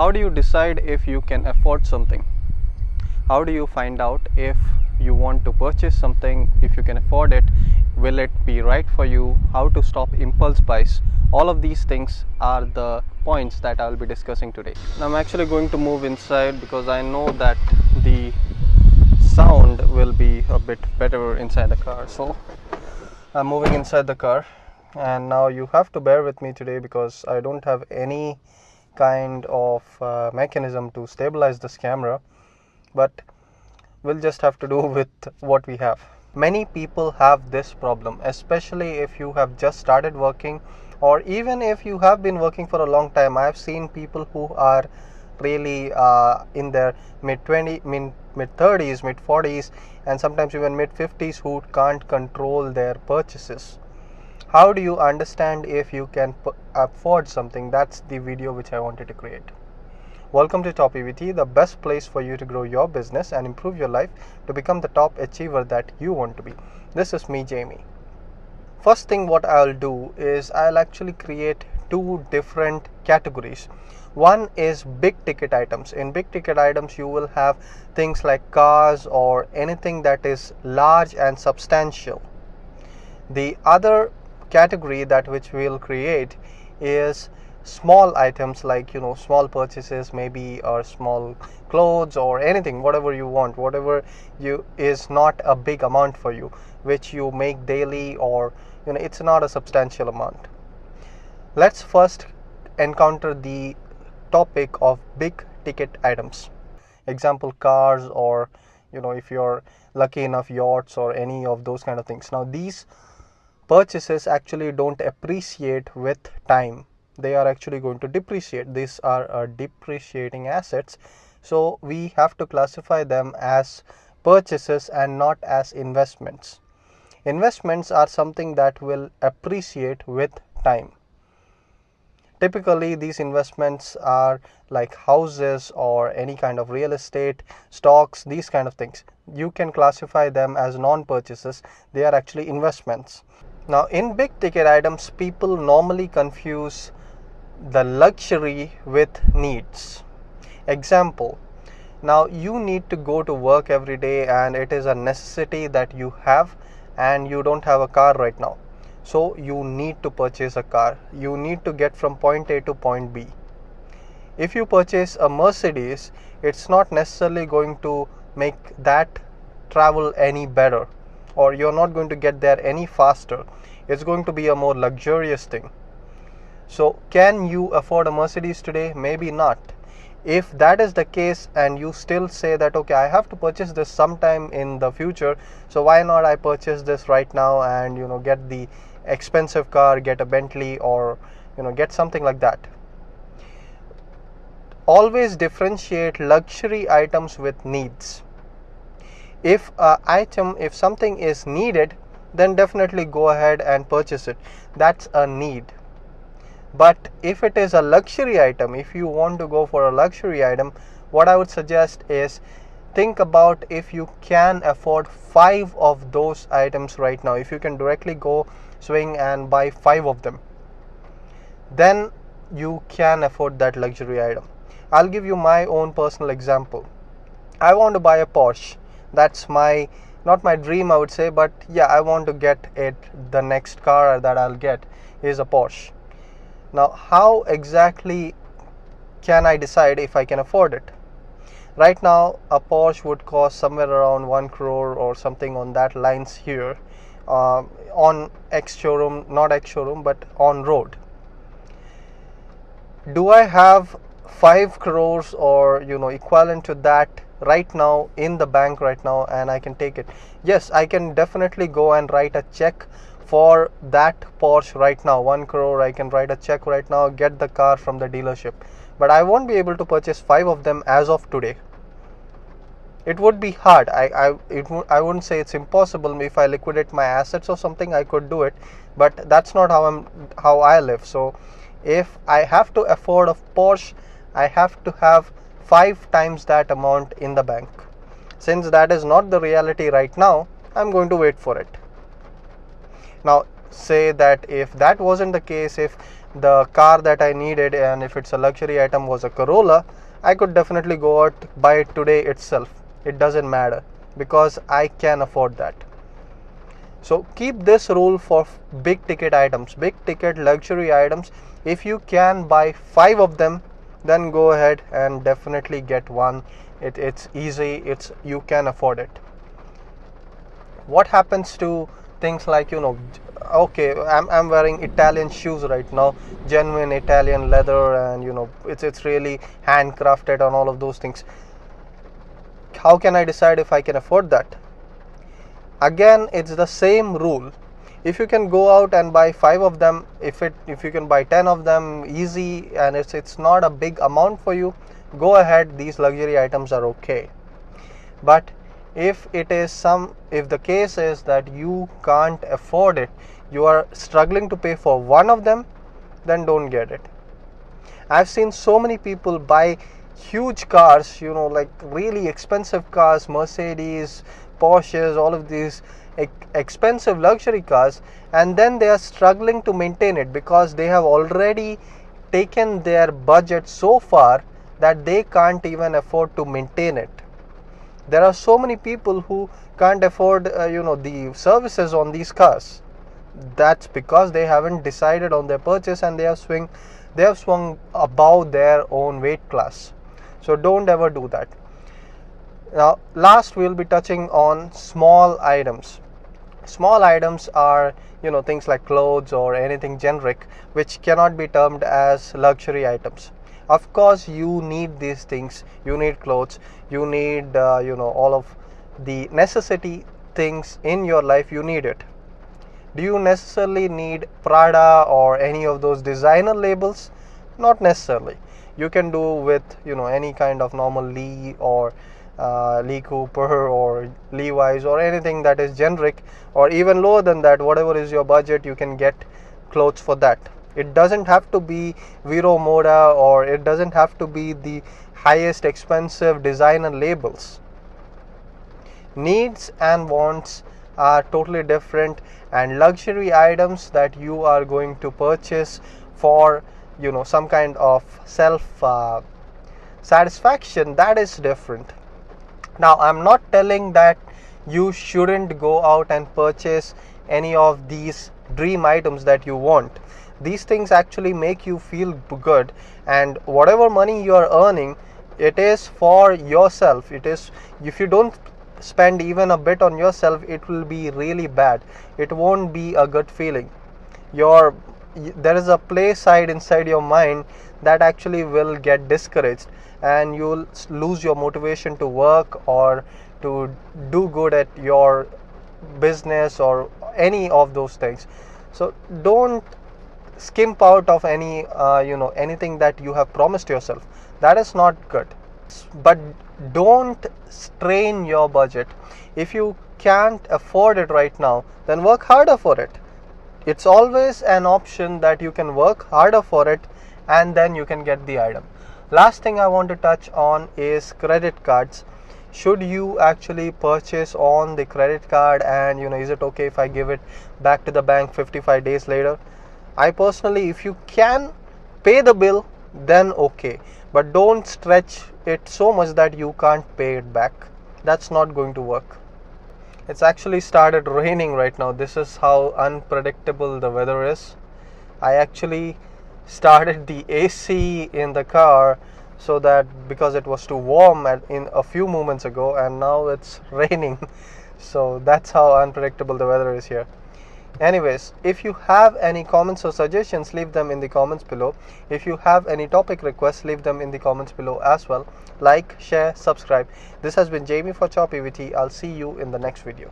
How do you decide if you can afford something? How do you find out if you want to purchase something, if you can afford it? Will it be right for you? How to stop impulse buys? All of these things are the points that I'll be discussing today. Now I'm actually going to move inside because I know that the sound will be a bit better inside the car. So I'm moving inside the car, and now you have to bear with me today because I don't have any kind of mechanism to stabilize this camera, but we'll just have to do with what we have. Many people have this problem, especially if you have just started working, or even if you have been working for a long time. I've seen people who are really in their mid 30s, mid 40s, and sometimes even mid 50s who can't control their purchases. How do you understand if you can afford something? That's the video which I wanted to create. Welcome to TopEvt, the best place for you to grow your business and improve your life to become the top achiever that you want to be. This is me, Jamie. First thing what I'll do is I'll actually create two different categories. One is big ticket items. In big ticket items, you will have things like cars or anything that is large and substantial. The other category that which we'll create is small items, like small purchases, maybe, or small clothes or anything, whatever you want, whatever you is not a big amount for you, which you make daily, or it's not a substantial amount. Let's first encounter the topic of big ticket items. Example, cars, or if you're lucky enough, yachts or any of those kind of things. Now these purchases actually don't appreciate with time. They are actually going to depreciate. These are depreciating assets, so we have to classify them as purchases and not as investments. Investments are something that will appreciate with time. Typically these investments are like houses or any kind of real estate, stocks, these kind of things. You can classify them as non-purchases. They are actually investments. Now in big ticket items, people normally confuse the luxury with needs. Example, now you need to go to work every day and it is a necessity that you have, and you don't have a car right now, so you need to purchase a car. You need to get from point A to point B. If you purchase a Mercedes, it's not necessarily going to make that travel any better, or you're not going to get there any faster. It's going to be a more luxurious thing. So can you afford a Mercedes today? Maybe not. If that is the case and you still say that, okay, I have to purchase this sometime in the future, so why not I purchase this right now and get the expensive car, get a Bentley, or get something like that. Always differentiate luxury items with needs. If something is needed, then definitely go ahead and purchase it. That's a need. But if it is a luxury item, if you want to go for a luxury item, what I would suggest is think about if you can afford 5 of those items right now. If you can directly go swing and buy 5 of them, then you can afford that luxury item. I'll give you my own personal example. I want to buy a Porsche. That's not my dream, I would say, but yeah, I want to get it. The next car that I'll get is a Porsche. Now how exactly can I decide if I can afford it? Right now a Porsche would cost somewhere around 1 crore or something on that lines here, on ex-showroom, not ex-showroom, but on road. Do I have 5 crores or equivalent to that right now in the bank right now and I can take it? Yes, I can definitely go and write a check for that Porsche right now. 1 crore, I can write a check right now, get the car from the dealership, but I won't be able to purchase 5 of them as of today. It would be hard. I wouldn't say it's impossible. If I liquidate my assets or something, I could do it, but that's not how I live. So if I have to afford a Porsche, I have to have 5 times that amount in the bank. Since that is not the reality right now, I'm going to wait for it. Now say that if that wasn't the case, if the car that I needed and if it's a luxury item was a Corolla, I could definitely go out, buy it today itself. It doesn't matter because I can afford that. So keep this rule for big ticket items, big ticket luxury items. If you can buy 5 of them, then go ahead and definitely get one. It's easy, you can afford it. What happens to things like, okay, I'm wearing Italian shoes right now, genuine Italian leather, and it's really handcrafted and all of those things. How can I decide if I can afford that? Again, it's the same rule. If you can go out and buy 5 of them, if you can buy 10 of them easy, and it's not a big amount for you, go ahead. These luxury items are okay. But if the case is that you can't afford it, you are struggling to pay for one of them, then don't get it. I've seen so many people buy huge cars, like really expensive cars, Mercedes, Porsches, all of these expensive luxury cars, and then they are struggling to maintain it because they have already taken their budget so far that they can't even afford to maintain it. There are so many people who can't afford the services on these cars. That's because they haven't decided on their purchase and they have swung above their own weight class. So don't ever do that. Now last, we'll be touching on small items. Small items are things like clothes or anything generic which cannot be termed as luxury items. Of course you need these things. You need clothes, you need all of the necessity things in your life. You need it. Do you necessarily need Prada or any of those designer labels? Not necessarily. You can do with any kind of normal Lee or Lee Cooper or Levi's or anything that is generic, or even lower than that. Whatever is your budget, you can get clothes for that. It doesn't have to be Vero Moda, or it doesn't have to be the highest expensive designer labels. Needs and wants are totally different, and luxury items that you are going to purchase for some kind of self satisfaction, that is different. Now I'm not telling that you shouldn't go out and purchase any of these dream items that you want. These things actually make you feel good, and whatever money you are earning, it is for yourself. It is, if you don't spend even a bit on yourself, it will be really bad. It won't be a good feeling. There is a play side inside your mind that actually will get discouraged, and you will lose your motivation to work or to do good at your business or any of those things. So don't skimp out of anything that you have promised yourself. That is not good. But don't strain your budget. If you can't afford it right now, then work harder for it. It's always an option that you can work harder for it and then you can get the item. Last thing I want to touch on is credit cards. Should you actually purchase on the credit card, and is it okay if I give it back to the bank 55 days later? I personally, if you can pay the bill, then okay, but don't stretch it so much that you can't pay it back. That's not going to work. It's actually started raining right now. This is how unpredictable the weather is. I actually started the AC in the car so that because it was too warm in a few moments ago, and now it's raining. So that's how unpredictable the weather is here. Anyways, if you have any comments or suggestions, leave them in the comments below. If you have any topic requests, leave them in the comments below as well. Like, share, subscribe. This has been Jamie for TopEvt. I'll see you in the next video.